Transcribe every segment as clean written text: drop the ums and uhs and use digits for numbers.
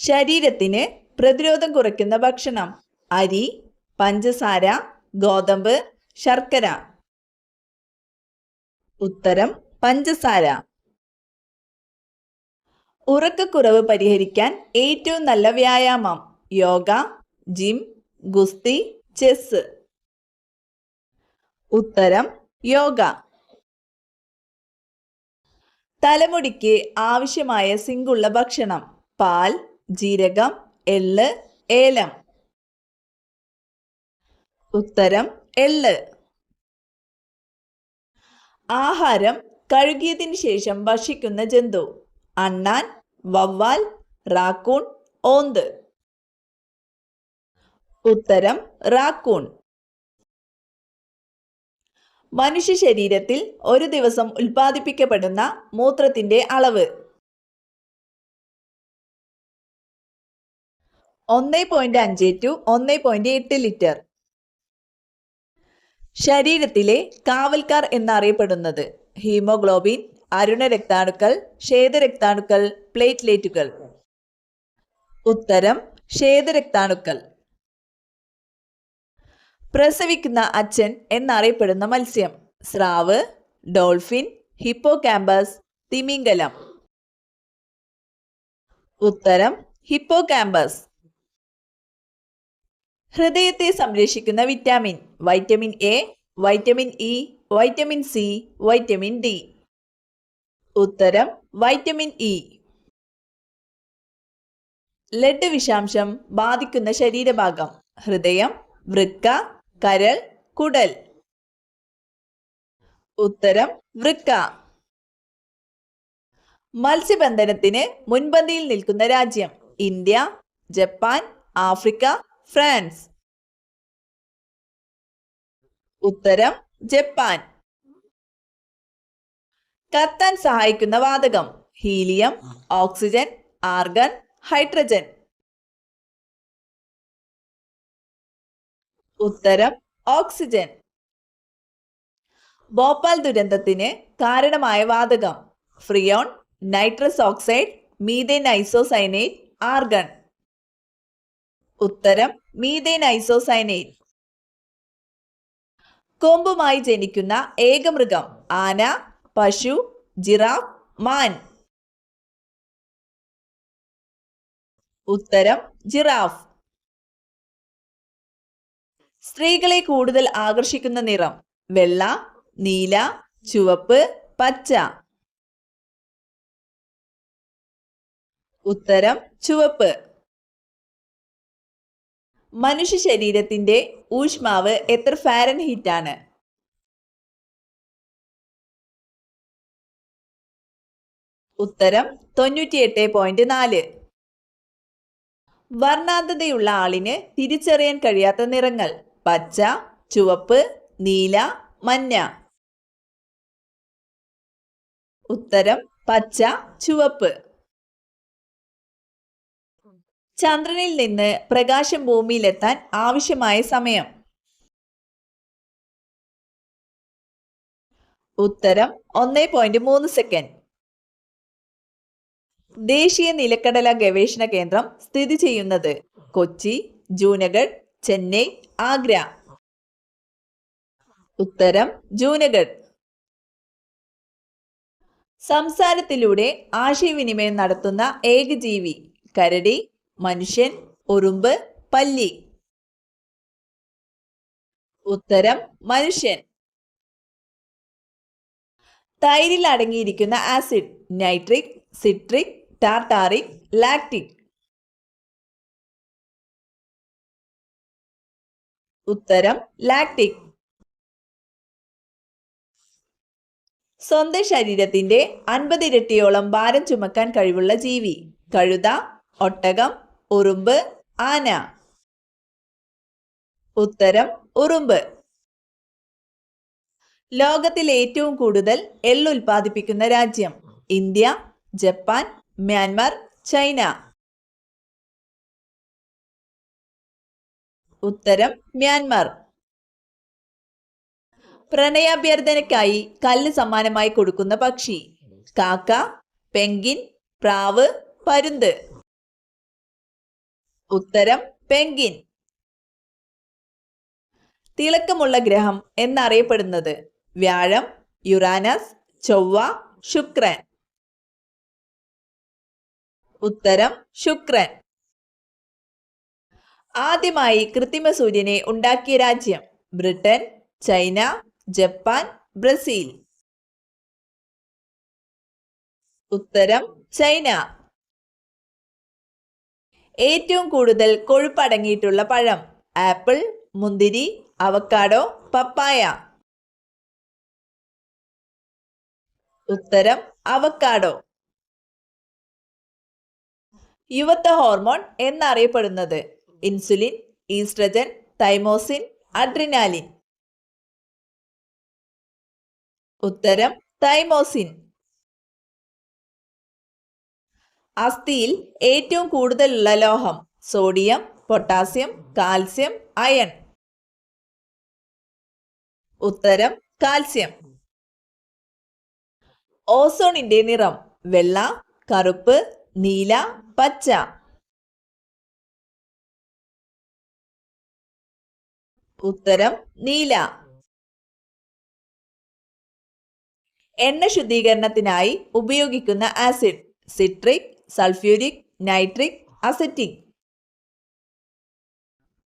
ശരീരത്തിന് പ്രതിരോധം കുറയ്ക്കുന്ന ഭക്ഷണം: അരി, പഞ്ചസാര, ഗോതമ്പ്, ശർക്കര. ഉത്തരം പഞ്ചസാര. ഉറക്കക്കുറവ് പരിഹരിക്കാൻ ഏറ്റവും നല്ല വ്യായാമം: യോഗ, ജിം, ഗുസ്തി, ചെസ്. ഉത്തരം യോഗ. തലമുടിക്ക് ആവശ്യമായ സിങ്കുള്ള ഭക്ഷണം: പാൽ, ജീരകം, എള്ള്, ഏലം. ഉത്തരം എള്ള്. ആഹാരം കഴുകിയതിനു ശേഷം ഭക്ഷിക്കുന്ന ജന്തു: അണ്ണാൻ, വവ്വാൽ, റാക്കൂൺ, ഓന്ത്. ഉത്തരം റാക്കൂൺ. മനുഷ്യ ശരീരത്തിൽ ഒരു ദിവസം ഉൽപ്പാദിപ്പിക്കപ്പെടുന്ന മൂത്രത്തിന്റെ അളവ്: 1.5 to 1.8 ലിറ്റർ. ശരീരത്തിലെ കാവൽക്കാർ എന്നറിയപ്പെടുന്നത്: ഹീമോഗ്ലോബിൻ, അരുണരക്താണുക്കൾ, ശ്വേതരക്താണുക്കൾ, പ്ലേറ്റ്ലേറ്റുകൾ. ഉത്തരം ശ്വേതരക്താണുക്കൾ. പ്രസവിക്കുന്ന അച്ഛൻ എന്നറിയപ്പെടുന്ന മത്സ്യം: സ്രാവ്, ഡോൾഫിൻ, ഹിപ്പോകാമ്പസ്, തിമിംഗലം. ഉത്തരം ഹിപ്പോകാമ്പസ്. ഹൃദയത്തെ സംരക്ഷിക്കുന്ന vitamin: vitamin A, vitamin E, vitamin C, vitamin D. ഉത്തരം വൈറ്റമിൻ ഇ. ലെഡ് വിഷാംശം ബാധിക്കുന്ന ശരീരഭാഗം: ഹൃദയം, വൃക്ക, കരൾ, കുടൽ. ഉത്തരം വൃക്ക. മത്സ്യബന്ധനത്തിന് മുൻപന്തിയിൽ നിൽക്കുന്ന രാജ്യം: ഇന്ത്യ, ജപ്പാൻ, ആഫ്രിക്ക, ഫ്രാൻസ്. ഉത്തരം ജപ്പാൻ. കത്താൻ സഹായിക്കുന്ന വാതകം: ഹീലിയം, ഓക്സിജൻ, ആർഗൺ, ഹൈഡ്രജൻ. ഉത്തരം ഓക്സിജൻ. ഭോപ്പാൽ ദുരന്തത്തിന് കാരണമായ വാതകം: freon, nitrous oxide, methane isocyanate, argon. ഉത്തരം മീഥേൻ ഐസോസയനേറ്റ്. കൊമ്പുമായി ജനിക്കുന്ന ഏക മൃഗം: ആന, പശു, ജിറാഫ്, മാൻ. ഉത്തരം ജിറാഫ്. സ്ത്രീകളെ കൂടുതൽ ആകർഷിക്കുന്ന നിറം: വെള്ള, നീല, ചുവപ്പ്, പച്ച. ഉത്തരം ചുവപ്പ്. മനുഷ്യ ശരീരത്തിന്റെ ഊഷ്മാവ് എത്ര ഫാരൻഹീറ്റ് ആണ്? ഉത്തരം 98.4. വർണ്ണാന്തതയുള്ള ആളിന് തിരിച്ചറിയാൻ കഴിയാത്ത നിറങ്ങൾ: പച്ച, ചുവപ്പ്, നീല, മഞ്ഞ. ഉത്തരം പച്ച, ചുവപ്പ്. ചന്ദ്രനിൽ നിന്ന് പ്രകാശം ഭൂമിയിലെത്താൻ ആവശ്യമായ സമയം: ഉത്തരം 1.3 സെക്കൻഡ്. ദേശീയ നിലക്കടല ഗവേഷണ കേന്ദ്രം സ്ഥിതി ചെയ്യുന്നത്: കൊച്ചി, ജൂനഗഡ്, ചെന്നൈ, ആഗ്ര. ഉത്തരം ജൂനഗഡ്. സംസാരത്തിലൂടെ ആശയവിനിമയം നടത്തുന്ന ഏക ജീവി: കരടി, മനുഷ്യൻ, ഉറുമ്പ്, പല്ലി. ഉത്തരം മനുഷ്യൻ. തൈരിൽ അടങ്ങിയിരിക്കുന്ന acid: nitric, citric, tartaric, lactic. ഉത്തരം ലാക്റ്റിക്. സ്വന്തം ശരീരത്തിന്റെ 50 ഇരട്ടിയോളം ഭാരം ചുമക്കാൻ കഴിവുള്ള ജീവി: കഴുത, ഒട്ടകം, ഉറുമ്പ്, ആന. ഉത്തരം ഉറുമ്പ്. ലോകത്തിൽ ഏറ്റവും കൂടുതൽ എള്ള് ഉൽപ്പാദിപ്പിക്കുന്ന രാജ്യം: ഇന്ത്യ, ജപ്പാൻ, മ്യാൻമാർ, ചൈന. ഉത്തരം മ്യാൻമാർ. പ്രണയാഭ്യർത്ഥനയ്ക്കായി കല്ല് സമ്മാനമായി കൊടുക്കുന്ന പക്ഷി: കാക്ക, പെൻഗ്വിൻ, പ്രാവ്, പരുന്ത്. ഉത്തരം പെൻഗ്വിൻ. തിളക്കമുള്ള ഗ്രഹം എന്നറിയപ്പെടുന്നത് വ്യാഴം, യുറാനസ്, ചൊവ്വ, ശുക്രൻ. ഉത്തരം ശുക്രൻ. ആദ്യമായി കൃത്രിമ സൂര്യനെ ഉണ്ടാക്കിയ രാജ്യം ബ്രിട്ടൻ, ചൈന, ജപ്പാൻ, ബ്രസീൽ. ഉത്തരം ചൈന. ഏറ്റവും കൂടുതൽ കൊഴുപ്പടങ്ങിയിട്ടുള്ള പഴം ആപ്പിൾ, മുന്തിരി, അവക്കാഡോ, പപ്പായ. ഉത്തരം അവക്കാഡോ. യുവത്വ ഹോർമോൺ എന്നറിയപ്പെടുന്നത് ഇൻസുലിൻ, ഈസ്ട്രജൻ, തൈമോസിൻ, അഡ്രിനാലിൻ. ഉത്തരം തൈമോസിൻ. അസ്ഥിയിൽ ഏറ്റവും കൂടുതലുള്ള ലോഹം സോഡിയം, പൊട്ടാസ്യം, കാൽസ്യം, അയൺ. ഉത്തരം കാൽസ്യം. ഓസോണിന്റെ നിറം വെള്ള, കറുപ്പ്, നീല, പച്ച. ഉത്തരം നീല. എണ്ണ ശുദ്ധീകരണത്തിനായി ഉപയോഗിക്കുന്ന acid citric, sulphuric, nitric, acetic.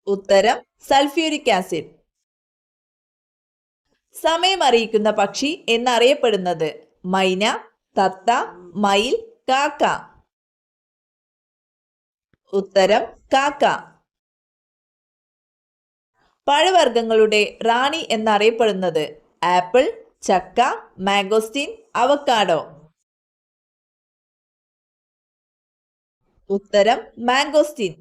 ഉത്തരം സൾഫ്യൂരിക് ആസിഡ്. സമയം അറിയിക്കുന്ന പക്ഷി എന്നറിയപ്പെടുന്നത് മൈന, തത്ത, മയിൽ, കാക്ക. ഉത്തരം കാക്ക. പഴവർഗ്ഗങ്ങളുടെ റാണി എന്നറിയപ്പെടുന്നത് ആപ്പിൾ, ചക്ക, മാംഗോസ്റ്റീൻ, അവക്കാഡോ. ഉത്തരം മാംഗോസ്റ്റീൻ.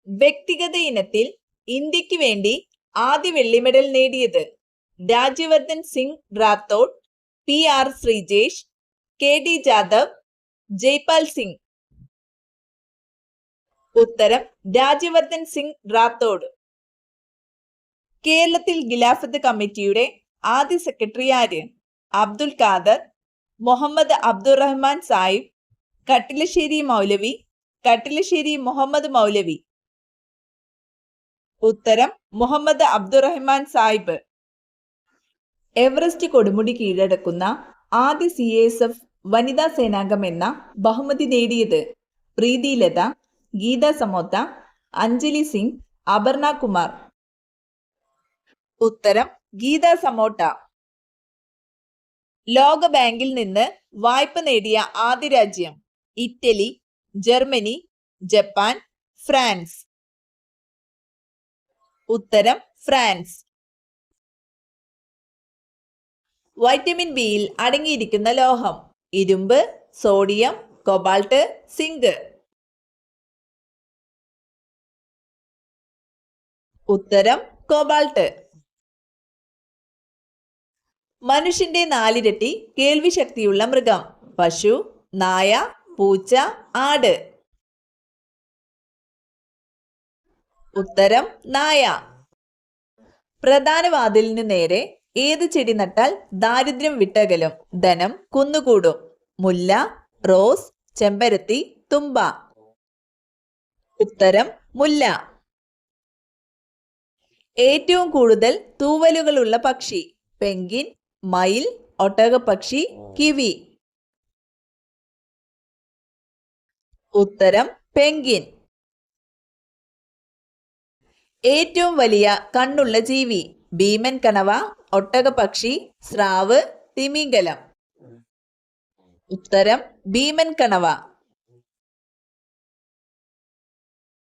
വ്യക്തിഗത ഇനത്തിൽ ഇന്ത്യക്ക് വേണ്ടി ആദ്യ വെള്ളി മെഡൽ നേടിയത് രാജ്യവർദ്ധൻ സിംഗ് റാത്തോഡ്, PR ശ്രീജേഷ്, KD ജാദവ്, ജയ്പാൽ സിംഗ്. ഉത്തരം രാജ്യവർദ്ധൻ സിംഗ് റാത്തോഡ്. കേരളത്തിൽ ഖിലാഫത്ത് കമ്മിറ്റിയുടെ ആദ്യ സെക്രട്ടറി ആര്? അബ്ദുൽ ഖാദർ, മുഹമ്മദ് അബ്ദുറഹ്മാൻ സാഹിബ്, കട്ടിലശ്ശേരി മൗലവി, കട്ടിലശ്ശേരി മുഹമ്മദ് മൗലവി. ഉത്തരം മുഹമ്മദ് അബ്ദുറഹ്മാൻ സാഹിബ്. എവറസ്റ്റ് കൊടുമുടി കീഴടക്കുന്ന ആദ്യ CASF വനിതാ സേനാംഗം എന്ന ബഹുമതി നേടിയത് പ്രീതി ലത, ഗീത സമോത്ത, അഞ്ജലി സിംഗ്, അപർണ കുമാർ. ഉത്തരം ഗീത സമോട്ട. ലോക ബാങ്കിൽ നിന്ന് വായ്പ നേടിയ ആദ്യ രാജ്യം ഇറ്റലി, ജർമ്മനി, ജപ്പാൻ, ഫ്രാൻസ്. ഉത്തരം ഫ്രാൻസ്. വൈറ്റമിൻ ബിയിൽ അടങ്ങിയിരിക്കുന്ന ലോഹം ഇരുമ്പ്, സോഡിയം, കൊബാൾട്ട്, സിങ്ക്. ഉത്തരം കോബാൾട്ട്. മനുഷ്യന്റെ 4 ഇരട്ടി കേൾവി ശക്തിയുള്ള മൃഗം പശു, നായ, പൂച്ച, ആട്. ഉത്തരം നായ. പ്രധാന വാതിലിന് നേരെ ഏത് ചെടി നട്ടാൽ ദാരിദ്ര്യം വിട്ടകലും ധനം കുന്നുകൂടും? മുല്ല, റോസ്, ചെമ്പരത്തി, തുമ്പ. ഉത്തരം മുല്ല. ഏറ്റവും കൂടുതൽ തൂവലുകളുള്ള പക്ഷി പെൻഗ്വിൻ, മയിൽ, ഒട്ടകപ്പക്ഷി, കിവി. ഉത്തരം പെൻഗ്വിൻ. ഏറ്റവും വലിയ കണ്ണുള്ള ജീവി ഭീമൻ കണവ, ഒട്ടകപ്പക്ഷി, സ്രാവ്, തിമിംഗലം. ഉത്തരം ഭീമൻ കണവ.